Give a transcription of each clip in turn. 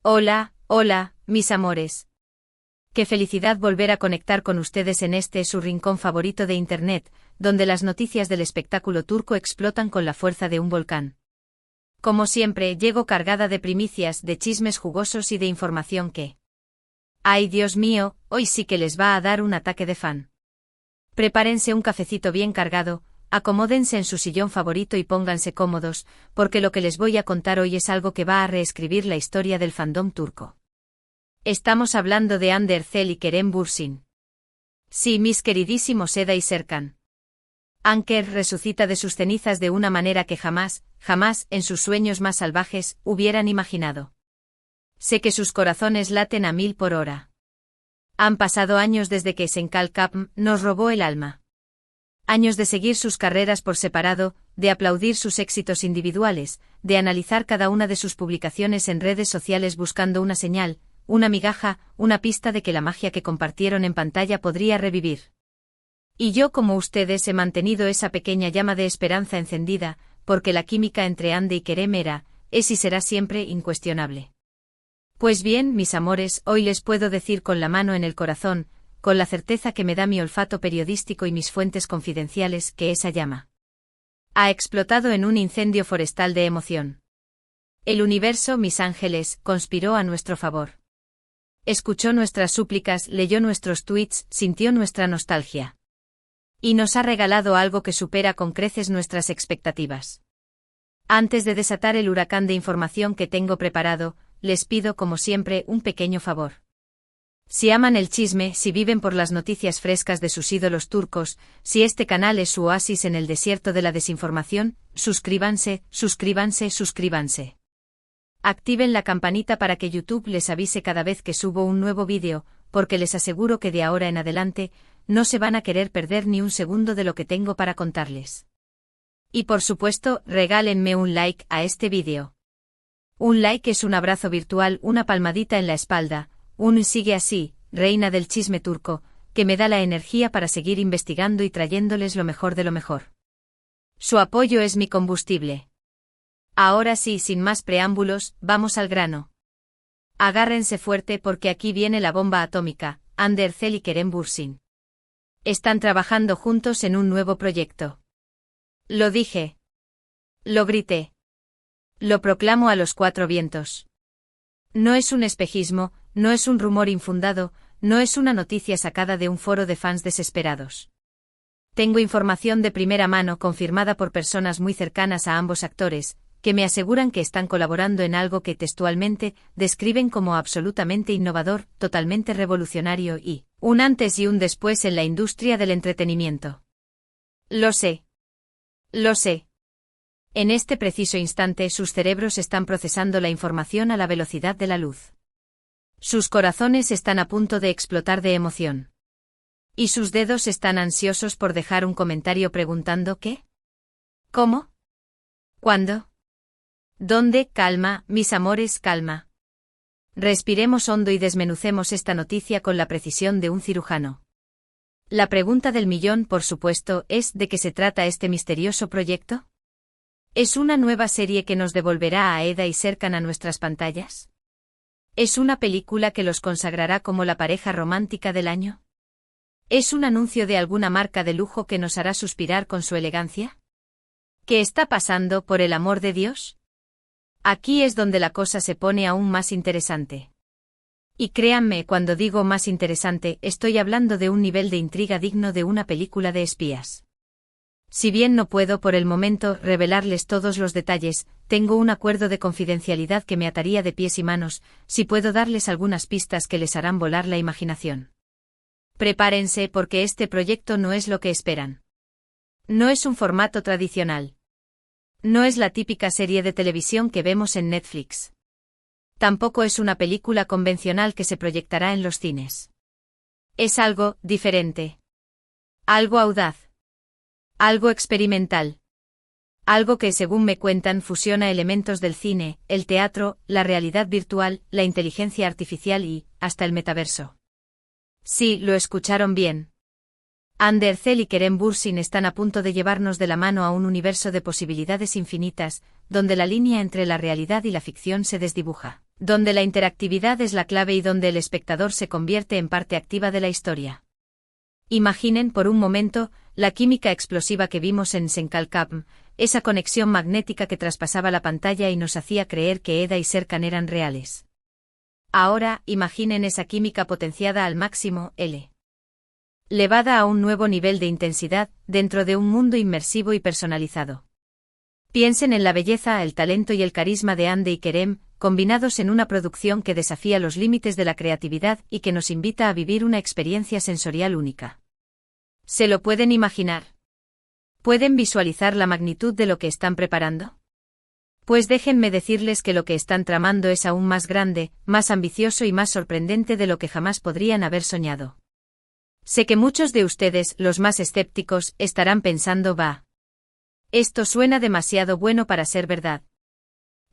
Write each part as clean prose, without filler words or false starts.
Hola, hola, mis amores. Qué felicidad volver a conectar con ustedes en su rincón favorito de Internet, donde las noticias del espectáculo turco explotan con la fuerza de un volcán. Como siempre, llego cargada de primicias, de chismes jugosos y de información que... ¡Ay, Dios mío! Hoy sí que les va a dar un ataque de fan. Prepárense un cafecito bien cargado, acomódense en su sillón favorito y pónganse cómodos, porque lo que les voy a contar hoy es algo que va a reescribir la historia del fandom turco. Estamos hablando de Hande Erçel y Kerem Bürsin. Sí, mis queridísimos Eda y Serkan. Anker resucita de sus cenizas de una manera que jamás, en sus sueños más salvajes, hubieran imaginado. Sé que sus corazones laten a 1000 por hora. Han pasado años desde que Senkal Kapm nos robó el alma. Años de seguir sus carreras por separado, de aplaudir sus éxitos individuales, de analizar cada una de sus publicaciones en redes sociales buscando una señal, una migaja, una pista de que la magia que compartieron en pantalla podría revivir. Y yo, como ustedes, he mantenido esa pequeña llama de esperanza encendida, porque la química entre Hande y Kerem es y será siempre incuestionable. Pues bien, mis amores, hoy les puedo decir con la mano en el corazón, con la certeza que me da mi olfato periodístico y mis fuentes confidenciales, que esa llama ha explotado en un incendio forestal de emoción. El universo, mis ángeles, conspiró a nuestro favor. Escuchó nuestras súplicas, leyó nuestros tweets, sintió nuestra nostalgia. Y nos ha regalado algo que supera con creces nuestras expectativas. Antes de desatar el huracán de información que tengo preparado, les pido como siempre un pequeño favor. Si aman el chisme, si viven por las noticias frescas de sus ídolos turcos, si este canal es su oasis en el desierto de la desinformación, suscríbanse. Activen la campanita para que YouTube les avise cada vez que subo un nuevo vídeo, porque les aseguro que de ahora en adelante, no se van a querer perder ni un segundo de lo que tengo para contarles. Y por supuesto, regálenme un like a este vídeo. Un like es un abrazo virtual, una palmadita en la espalda, un sigue así, reina del chisme turco, que me da la energía para seguir investigando y trayéndoles lo mejor de lo mejor. Su apoyo es mi combustible. Ahora sí, sin más preámbulos, vamos al grano. Agárrense fuerte porque aquí viene la bomba atómica. Hande Erçel y Kerem Bürsin están trabajando juntos en un nuevo proyecto. Lo dije. Lo grité. Lo proclamo a los 4 vientos. No es un espejismo, no es un rumor infundado, no es una noticia sacada de un foro de fans desesperados. Tengo información de primera mano confirmada por personas muy cercanas a ambos actores, que me aseguran que están colaborando en algo que textualmente describen como absolutamente innovador, totalmente revolucionario y un antes y un después en la industria del entretenimiento. Lo sé. Lo sé. En este preciso instante sus cerebros están procesando la información a la velocidad de la luz. Sus corazones están a punto de explotar de emoción. Y sus dedos están ansiosos por dejar un comentario preguntando ¿qué? ¿Cómo? ¿Cuándo? ¿Dónde? Calma, mis amores, calma. Respiremos hondo y desmenucemos esta noticia con la precisión de un cirujano. La pregunta del millón, por supuesto, es ¿de qué se trata este misterioso proyecto? ¿Es una nueva serie que nos devolverá a Eda y Serkan a nuestras pantallas? ¿Es una película que los consagrará como la pareja romántica del año? ¿Es un anuncio de alguna marca de lujo que nos hará suspirar con su elegancia? ¿Qué está pasando, por el amor de Dios? Aquí es donde la cosa se pone aún más interesante. Y créanme, cuando digo más interesante, estoy hablando de un nivel de intriga digno de una película de espías. Si bien no puedo por el momento revelarles todos los detalles, tengo un acuerdo de confidencialidad que me ataría de pies y manos, si puedo darles algunas pistas que les harán volar la imaginación. Prepárense porque este proyecto no es lo que esperan. No es un formato tradicional. No es la típica serie de televisión que vemos en Netflix. Tampoco es una película convencional que se proyectará en los cines. Es algo diferente. Algo audaz. Algo experimental. Algo que, según me cuentan, fusiona elementos del cine, el teatro, la realidad virtual, la inteligencia artificial y, hasta el metaverso. Sí, lo escucharon bien. Hande Erçel y Kerem Bürsin están a punto de llevarnos de la mano a un universo de posibilidades infinitas, donde la línea entre la realidad y la ficción se desdibuja. donde la interactividad es la clave y donde el espectador se convierte en parte activa de la historia. Imaginen por un momento la química explosiva que vimos en Senkalkam, esa conexión magnética que traspasaba la pantalla y nos hacía creer que Eda y Serkan eran reales. Ahora, imaginen esa química potenciada al máximo, elevada a un nuevo nivel de intensidad, dentro de un mundo inmersivo y personalizado. Piensen en la belleza, el talento y el carisma de Hande y Kerem, combinados en una producción que desafía los límites de la creatividad y que nos invita a vivir una experiencia sensorial única. ¿Se lo pueden imaginar? ¿Pueden visualizar la magnitud de lo que están preparando? Pues déjenme decirles que lo que están tramando es aún más grande, más ambicioso y más sorprendente de lo que jamás podrían haber soñado. Sé que muchos de ustedes, los más escépticos, estarán pensando, esto suena demasiado bueno para ser verdad.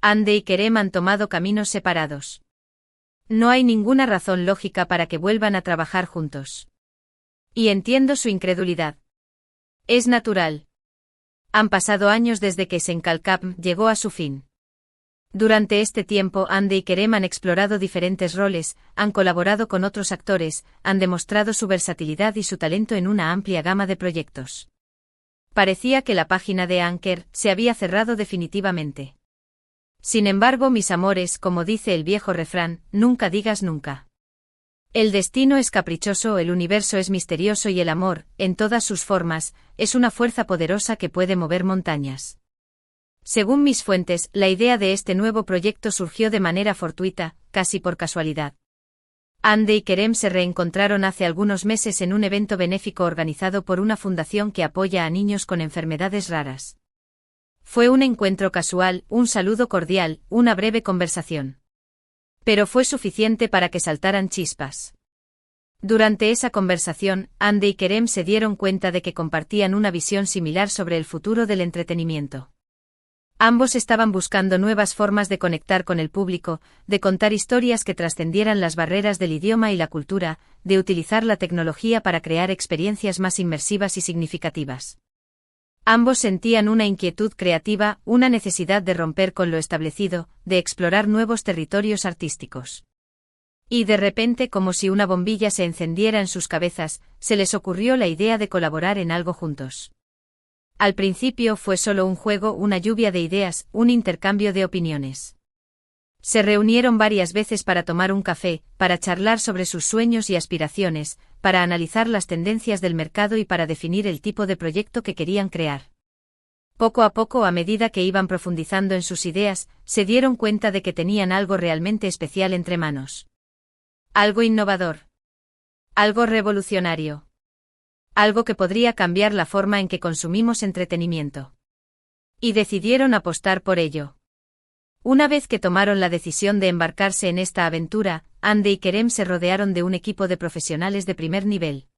Hande y Kerem han tomado caminos separados. No hay ninguna razón lógica para que vuelvan a trabajar juntos. Y entiendo su incredulidad. Es natural. Han pasado años desde que Senkalkam llegó a su fin. Durante este tiempo Hande y Kerem han explorado diferentes roles, han colaborado con otros actores, han demostrado su versatilidad y su talento en una amplia gama de proyectos. Parecía que la página de Anker se había cerrado definitivamente. Sin embargo, mis amores, como dice el viejo refrán, nunca digas nunca. El destino es caprichoso, el universo es misterioso y el amor, en todas sus formas, es una fuerza poderosa que puede mover montañas. Según mis fuentes, la idea de este nuevo proyecto surgió de manera fortuita, casi por casualidad. Hande y Kerem se reencontraron hace algunos meses en un evento benéfico organizado por una fundación que apoya a niños con enfermedades raras. Fue un encuentro casual, un saludo cordial, una breve conversación. Pero fue suficiente para que saltaran chispas. Durante esa conversación, Hande y Kerem se dieron cuenta de que compartían una visión similar sobre el futuro del entretenimiento. Ambos estaban buscando nuevas formas de conectar con el público, de contar historias que trascendieran las barreras del idioma y la cultura, de utilizar la tecnología para crear experiencias más inmersivas y significativas. Ambos sentían una inquietud creativa, una necesidad de romper con lo establecido, de explorar nuevos territorios artísticos. Y de repente, como si una bombilla se encendiera en sus cabezas, se les ocurrió la idea de colaborar en algo juntos. Al principio fue solo un juego, una lluvia de ideas, un intercambio de opiniones. Se reunieron varias veces para tomar un café, para charlar sobre sus sueños y aspiraciones, para analizar las tendencias del mercado y para definir el tipo de proyecto que querían crear. Poco a poco, a medida que iban profundizando en sus ideas, se dieron cuenta de que tenían algo realmente especial entre manos. Algo innovador. Algo revolucionario. Algo que podría cambiar la forma en que consumimos entretenimiento. Y decidieron apostar por ello. Una vez que tomaron la decisión de embarcarse en esta aventura, Hande y Kerem se rodearon de un equipo de profesionales de primer nivel.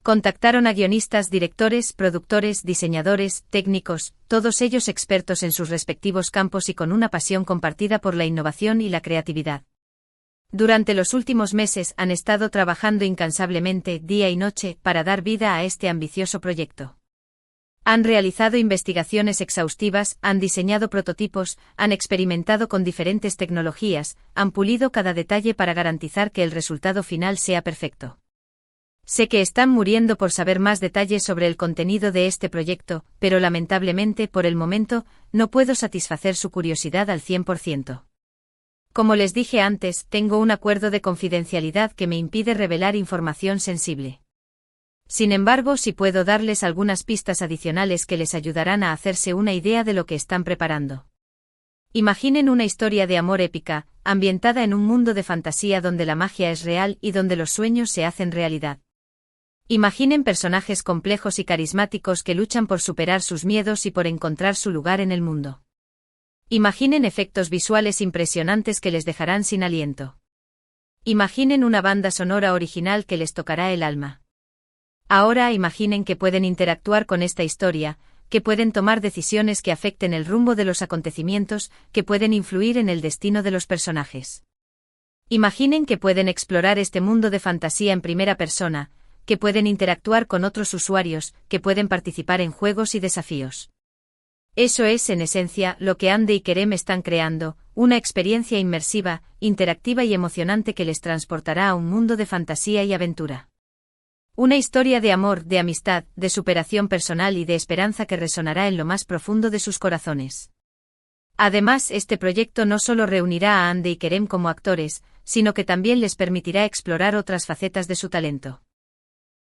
Contactaron a guionistas, directores, productores, diseñadores, técnicos, todos ellos expertos en sus respectivos campos y con una pasión compartida por la innovación y la creatividad. Durante los últimos meses han estado trabajando incansablemente, día y noche, para dar vida a este ambicioso proyecto. Han realizado investigaciones exhaustivas, han diseñado prototipos, han experimentado con diferentes tecnologías, han pulido cada detalle para garantizar que el resultado final sea perfecto. Sé que están muriendo por saber más detalles sobre el contenido de este proyecto, pero lamentablemente, por el momento, no puedo satisfacer su curiosidad al 100%. Como les dije antes, tengo un acuerdo de confidencialidad que me impide revelar información sensible. Sin embargo, sí puedo darles algunas pistas adicionales que les ayudarán a hacerse una idea de lo que están preparando. Imaginen una historia de amor épica, ambientada en un mundo de fantasía donde la magia es real y donde los sueños se hacen realidad. Imaginen personajes complejos y carismáticos que luchan por superar sus miedos y por encontrar su lugar en el mundo. Imaginen efectos visuales impresionantes que les dejarán sin aliento. Imaginen una banda sonora original que les tocará el alma. Ahora imaginen que pueden interactuar con esta historia, que pueden tomar decisiones que afecten el rumbo de los acontecimientos, que pueden influir en el destino de los personajes. Imaginen que pueden explorar este mundo de fantasía en primera persona, que pueden interactuar con otros usuarios, que pueden participar en juegos y desafíos. Eso es, en esencia, lo que Ande y Kerem están creando, una experiencia inmersiva, interactiva y emocionante que les transportará a un mundo de fantasía y aventura. Una historia de amor, de amistad, de superación personal y de esperanza que resonará en lo más profundo de sus corazones. Además, este proyecto no solo reunirá a Ande y Kerem como actores, sino que también les permitirá explorar otras facetas de su talento.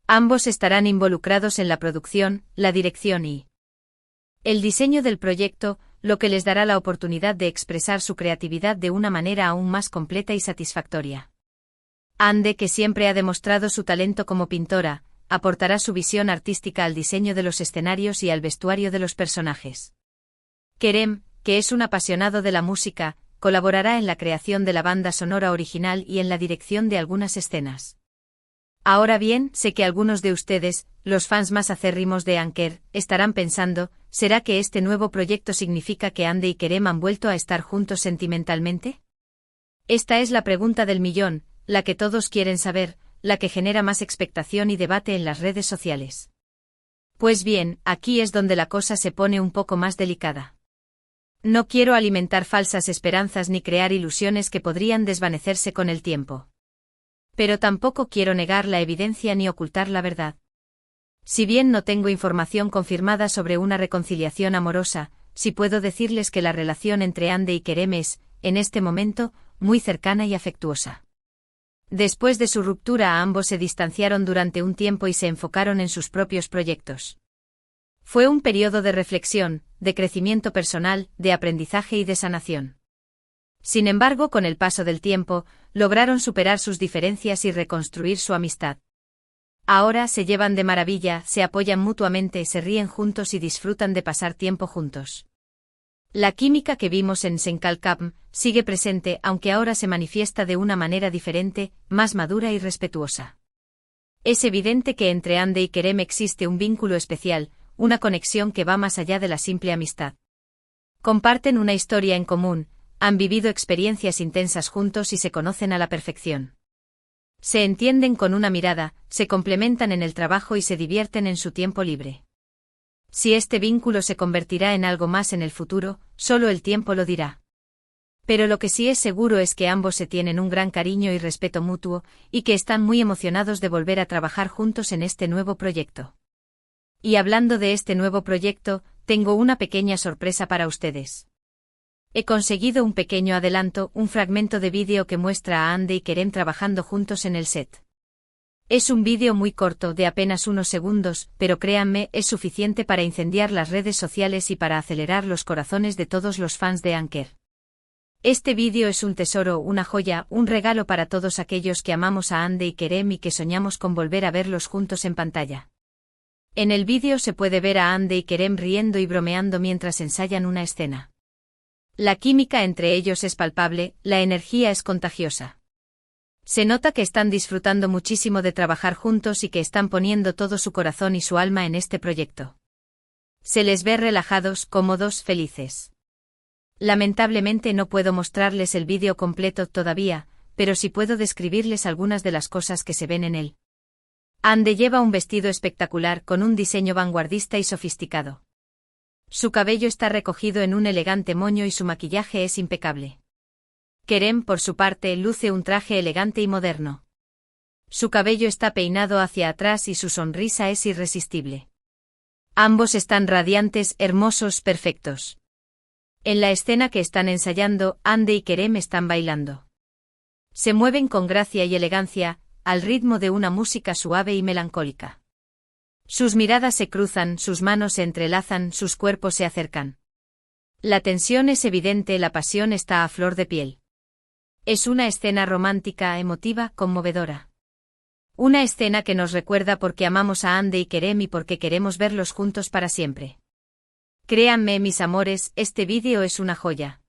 Ambos estarán involucrados en la producción, la dirección y el diseño del proyecto, lo que les dará la oportunidad de expresar su creatividad de una manera aún más completa y satisfactoria. Ande, que siempre ha demostrado su talento como pintora, aportará su visión artística al diseño de los escenarios y al vestuario de los personajes. Kerem, que es un apasionado de la música, colaborará en la creación de la banda sonora original y en la dirección de algunas escenas. Ahora bien, sé que algunos de ustedes, los fans más acérrimos de Anker, estarán pensando, ¿será que este nuevo proyecto significa que Ande y Kerem han vuelto a estar juntos sentimentalmente? Esta es la pregunta del millón, la que todos quieren saber, la que genera más expectación y debate en las redes sociales. Pues bien, aquí es donde la cosa se pone un poco más delicada. No quiero alimentar falsas esperanzas ni crear ilusiones que podrían desvanecerse con el tiempo. Pero tampoco quiero negar la evidencia ni ocultar la verdad. Si bien no tengo información confirmada sobre una reconciliación amorosa, sí puedo decirles que la relación entre Ande y Kerem es, en este momento, muy cercana y afectuosa. Después de su ruptura, ambos se distanciaron durante un tiempo y se enfocaron en sus propios proyectos. Fue un periodo de reflexión, de crecimiento personal, de aprendizaje y de sanación. Sin embargo, con el paso del tiempo, lograron superar sus diferencias y reconstruir su amistad. Ahora se llevan de maravilla, se apoyan mutuamente, se ríen juntos y disfrutan de pasar tiempo juntos. La química que vimos en Senkalkam sigue presente, aunque ahora se manifiesta de una manera diferente, más madura y respetuosa. Es evidente que entre Ande y Kerem existe un vínculo especial, una conexión que va más allá de la simple amistad. Comparten una historia en común, han vivido experiencias intensas juntos y se conocen a la perfección. Se entienden con una mirada, se complementan en el trabajo y se divierten en su tiempo libre. Si este vínculo se convertirá en algo más en el futuro, solo el tiempo lo dirá. Pero lo que sí es seguro es que ambos se tienen un gran cariño y respeto mutuo, y que están muy emocionados de volver a trabajar juntos en este nuevo proyecto. Y hablando de este nuevo proyecto, tengo una pequeña sorpresa para ustedes. He conseguido un pequeño adelanto, un fragmento de vídeo que muestra a Ande y Kerem trabajando juntos en el set. Es un vídeo muy corto, de apenas unos segundos, pero créanme, es suficiente para incendiar las redes sociales y para acelerar los corazones de todos los fans de Anker. Este vídeo es un tesoro, una joya, un regalo para todos aquellos que amamos a Ande y Kerem y que soñamos con volver a verlos juntos en pantalla. En el vídeo se puede ver a Ande y Kerem riendo y bromeando mientras ensayan una escena. La química entre ellos es palpable, la energía es contagiosa. Se nota que están disfrutando muchísimo de trabajar juntos y que están poniendo todo su corazón y su alma en este proyecto. Se les ve relajados, cómodos, felices. Lamentablemente no puedo mostrarles el vídeo completo todavía, pero sí puedo describirles algunas de las cosas que se ven en él. Ande lleva un vestido espectacular con un diseño vanguardista y sofisticado. Su cabello está recogido en un elegante moño y su maquillaje es impecable. Kerem, por su parte, luce un traje elegante y moderno. Su cabello está peinado hacia atrás y su sonrisa es irresistible. Ambos están radiantes, hermosos, perfectos. En la escena que están ensayando, Ande y Kerem están bailando. Se mueven con gracia y elegancia, al ritmo de una música suave y melancólica. Sus miradas se cruzan, sus manos se entrelazan, sus cuerpos se acercan. La tensión es evidente, la pasión está a flor de piel. Es una escena romántica, emotiva, conmovedora. Una escena que nos recuerda por qué amamos a Ande y Kerem y por qué queremos verlos juntos para siempre. Créanme, mis amores, este vídeo es una joya.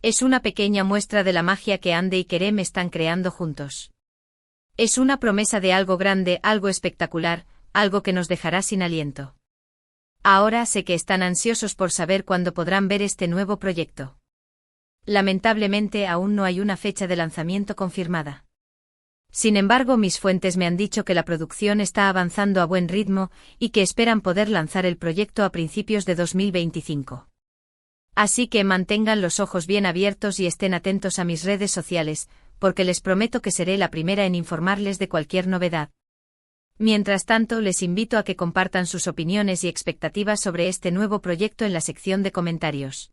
Es una pequeña muestra de la magia que Ande y Kerem están creando juntos. Es una promesa de algo grande, algo espectacular, algo que nos dejará sin aliento. Ahora sé que están ansiosos por saber cuándo podrán ver este nuevo proyecto. Lamentablemente aún no hay una fecha de lanzamiento confirmada. Sin embargo, mis fuentes me han dicho que la producción está avanzando a buen ritmo y que esperan poder lanzar el proyecto a principios de 2025. Así que mantengan los ojos bien abiertos y estén atentos a mis redes sociales, porque les prometo que seré la primera en informarles de cualquier novedad. Mientras tanto, les invito a que compartan sus opiniones y expectativas sobre este nuevo proyecto en la sección de comentarios.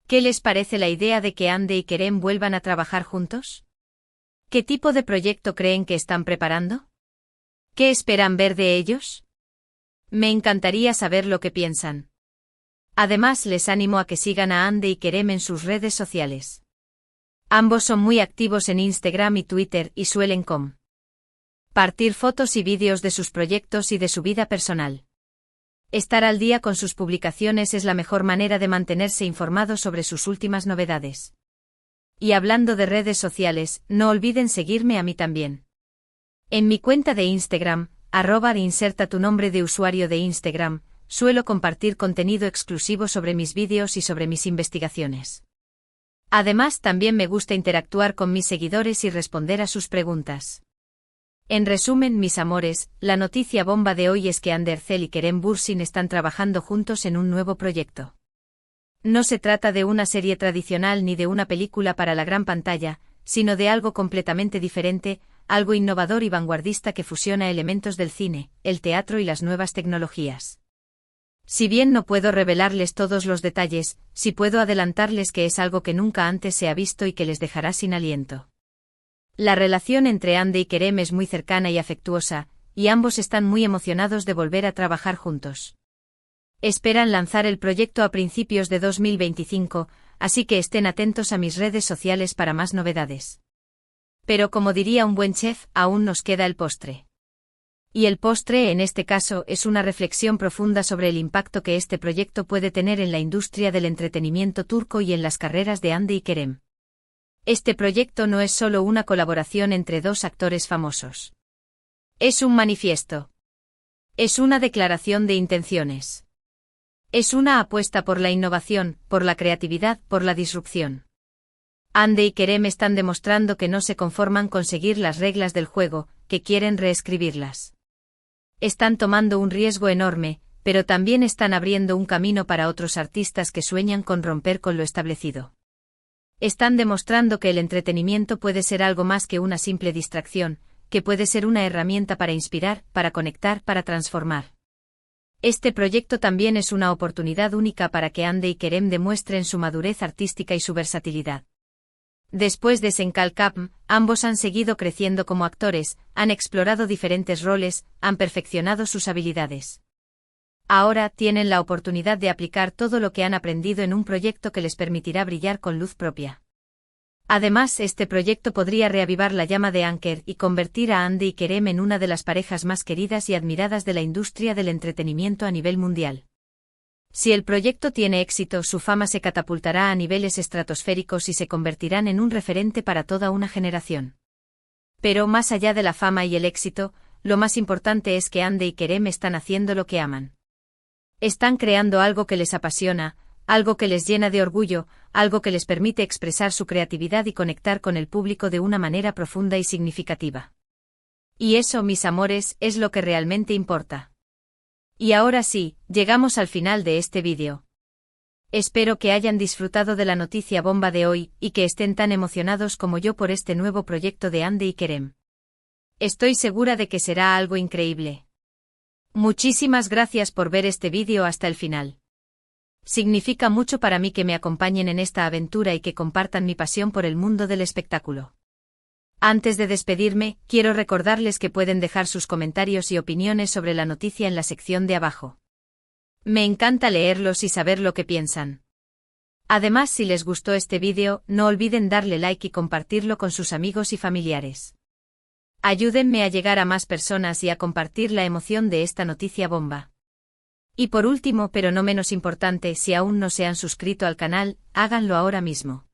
¿Qué les parece la idea de que Ande y Kerem vuelvan a trabajar juntos? ¿Qué tipo de proyecto creen que están preparando? ¿Qué esperan ver de ellos? Me encantaría saber lo que piensan. Además, les animo a que sigan a Ande y Kerem en sus redes sociales. Ambos son muy activos en Instagram y Twitter y suelen compartir fotos y vídeos de sus proyectos y de su vida personal. Estar al día con sus publicaciones es la mejor manera de mantenerse informado sobre sus últimas novedades. Y hablando de redes sociales, no olviden seguirme a mí también. En mi cuenta de Instagram, @inserta tu nombre de usuario de Instagram, suelo compartir contenido exclusivo sobre mis vídeos y sobre mis investigaciones. Además, también me gusta interactuar con mis seguidores y responder a sus preguntas. En resumen, mis amores, la noticia bomba de hoy es que Andercel y Kerem Bürsin están trabajando juntos en un nuevo proyecto. No se trata de una serie tradicional ni de una película para la gran pantalla, sino de algo completamente diferente, algo innovador y vanguardista que fusiona elementos del cine, el teatro y las nuevas tecnologías. Si bien no puedo revelarles todos los detalles, sí puedo adelantarles que es algo que nunca antes se ha visto y que les dejará sin aliento. La relación entre Ande y Kerem es muy cercana y afectuosa, y ambos están muy emocionados de volver a trabajar juntos. Esperan lanzar el proyecto a principios de 2025, así que estén atentos a mis redes sociales para más novedades. Pero como diría un buen chef, aún nos queda el postre. Y el postre en este caso es una reflexión profunda sobre el impacto que este proyecto puede tener en la industria del entretenimiento turco y en las carreras de Ande y Kerem. Este proyecto no es solo una colaboración entre dos actores famosos. Es un manifiesto. Es una declaración de intenciones. Es una apuesta por la innovación, por la creatividad, por la disrupción. Ande y Kerem están demostrando que no se conforman con seguir las reglas del juego, que quieren reescribirlas. Están tomando un riesgo enorme, pero también están abriendo un camino para otros artistas que sueñan con romper con lo establecido. Están demostrando que el entretenimiento puede ser algo más que una simple distracción, que puede ser una herramienta para inspirar, para conectar, para transformar. Este proyecto también es una oportunidad única para que Ande y Kerem demuestren su madurez artística y su versatilidad. Después de Senkal Kapm, ambos han seguido creciendo como actores, han explorado diferentes roles, han perfeccionado sus habilidades. Ahora tienen la oportunidad de aplicar todo lo que han aprendido en un proyecto que les permitirá brillar con luz propia. Además, este proyecto podría reavivar la llama de Anker y convertir a Ande y Kerem en una de las parejas más queridas y admiradas de la industria del entretenimiento a nivel mundial. Si el proyecto tiene éxito, su fama se catapultará a niveles estratosféricos y se convertirán en un referente para toda una generación. Pero más allá de la fama y el éxito, lo más importante es que Ande y Kerem están haciendo lo que aman. Están creando algo que les apasiona, algo que les llena de orgullo, algo que les permite expresar su creatividad y conectar con el público de una manera profunda y significativa. Y eso, mis amores, es lo que realmente importa. Y ahora sí, llegamos al final de este vídeo. Espero que hayan disfrutado de la noticia bomba de hoy y que estén tan emocionados como yo por este nuevo proyecto de Ande y Kerem. Estoy segura de que será algo increíble. Muchísimas gracias por ver este vídeo hasta el final. Significa mucho para mí que me acompañen en esta aventura y que compartan mi pasión por el mundo del espectáculo. Antes de despedirme, quiero recordarles que pueden dejar sus comentarios y opiniones sobre la noticia en la sección de abajo. Me encanta leerlos y saber lo que piensan. Además, si les gustó este vídeo, no olviden darle like y compartirlo con sus amigos y familiares. Ayúdenme a llegar a más personas y a compartir la emoción de esta noticia bomba. Y por último, pero no menos importante, si aún no se han suscrito al canal, háganlo ahora mismo.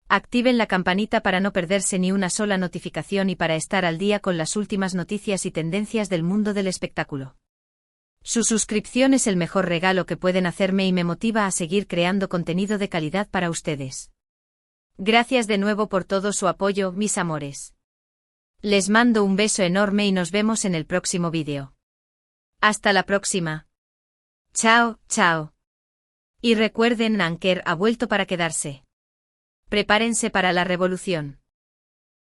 Activen la campanita para no perderse ni una sola notificación y para estar al día con las últimas noticias y tendencias del mundo del espectáculo. Su suscripción es el mejor regalo que pueden hacerme y me motiva a seguir creando contenido de calidad para ustedes. Gracias de nuevo por todo su apoyo, mis amores. Les mando un beso enorme y nos vemos en el próximo vídeo. Hasta la próxima. Chao, chao. Y recuerden, Anker ha vuelto para quedarse. Prepárense para la revolución.